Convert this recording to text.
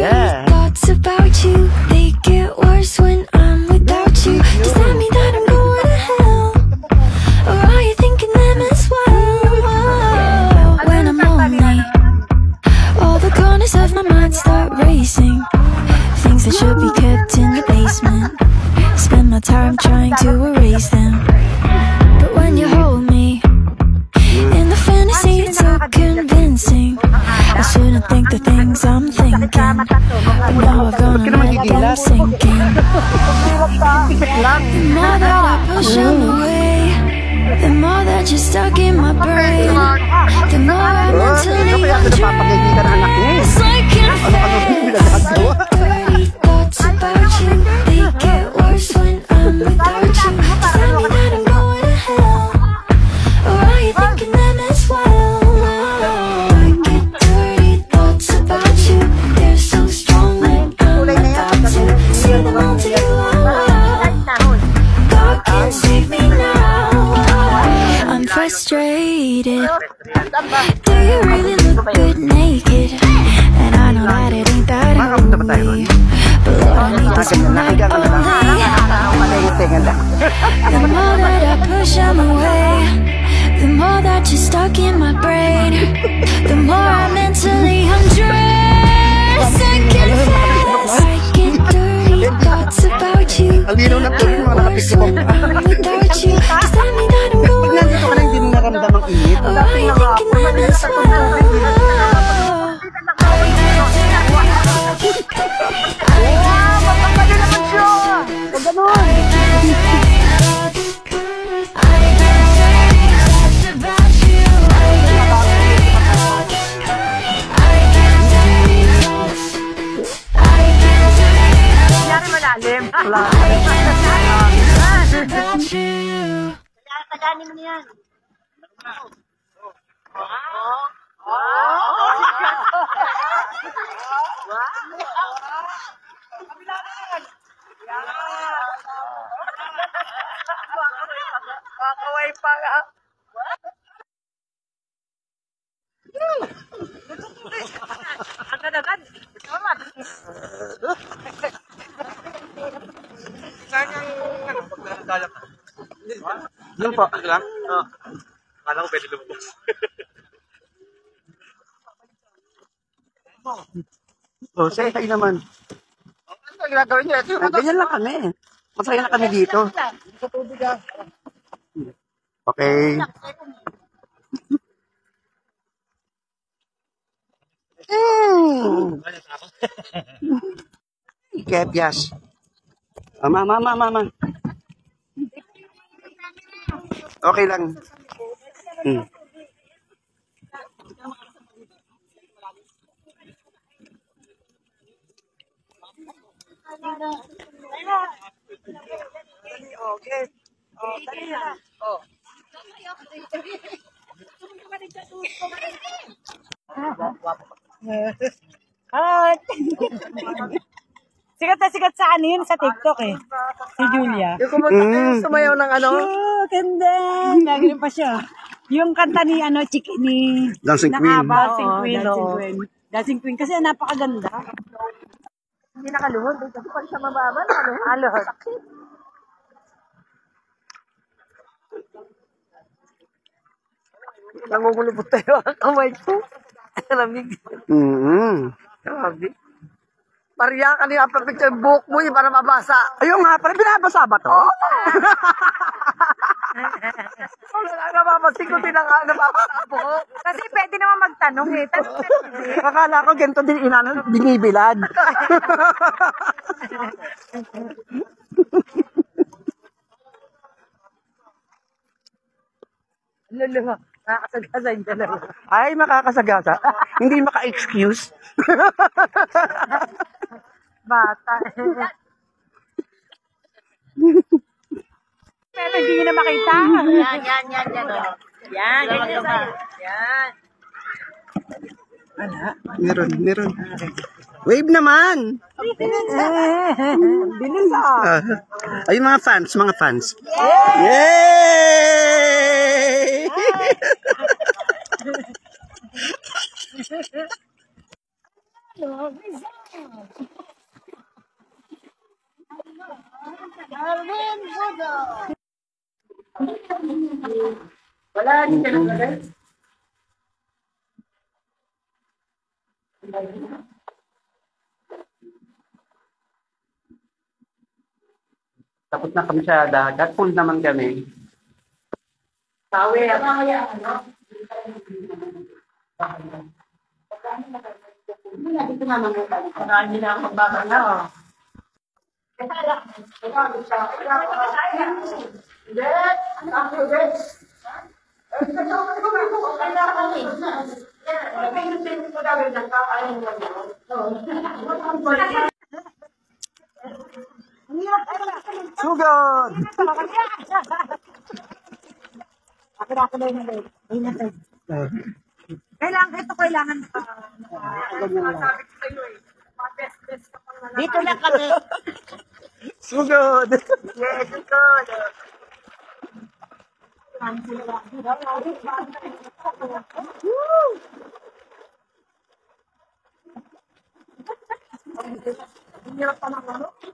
Yeah. Thoughts about you, they get worse when I'm without you. Does that mean that I'm going to hell? Or are you thinking them as well? When I'm lonely, all the corners of my mind start racing. Things that should be kept in the basement, spend my time trying to erase them. But when you hold me in the fantasy, it's so convincing. I shouldn't think the things I'm thinking, but now I've gone and let them sink in. The more that I push them away, the more that you're stuck in my brain, the more I mentally undress. It's like in a phase. Dirty thoughts about you, they get worse when I'm without you. Does that mean that I'm going to hell? Or are you thinking them as well? I get dirty thoughts about you, they're so strong when I'm about to see them all to you. God can save me now. I'm frustrated. Do you really look good naked? And I know that it ain't that holy, but Lord, I need this night only. The more that I push them away, the more that you're stuck in my brain, the more I mentally undress. I confess, I get dirty thoughts about you. I get worse when I'm without you. Does that mean that I'm going to hell? Or are you thinking that as well? Taganin mo yan. Makaway pa nga. Agad-agad. Ano po? Ano lang? Kala ko pwede lumabas. Oh, say hi naman. Ano ginagawin niya? Ganyan lang kami. Masaya na kami dito. Okay. Kebyas. Mama. Okay lang. Okay. Oh, dali na. Oh. Sikat na sikat sa ano yun, sa TikTok eh. Si Julia. Yung kumanta kayo, sumayaw ng ano? Ganda. Nagano pa siya. Yung kanta ni ano, ni Dancing Queen. Dancing Queen. Dancing Queen kasi napakaganda. Hindi nakaluhod. Kasi pag siya mababa, nakaluhod. Nangungulubot tayo ang kamay ko. Lamig. Grabe. Maria, kanina pa picture book mo yung para mabasa. Ayun nga, parang binabasa ba to? Wala lang nababasin ko din ang nababasa po. Kasi pwede naman magtanong eh. Akala ko ganito din binibilad. Luluha. Nakakasagasa yung dalawa. Ay, makakasagasa. Hindi maka-excuse. Bata. Pero hindi nyo na makita. Yan. Yan, ganyan na. Yan. Meron. Wave naman! Bilis ah. Ayun mga fans. Yay! Wala, di ka naglagay. Tapos na kami sa dagat. Full naman kami. Sawi. Dito na naman. Marami na ang magbaba na. Sugod! Ako na yun. Kailangan pa. Dito lang kami. Sugod! Yes, good. Hirap pa ng ano?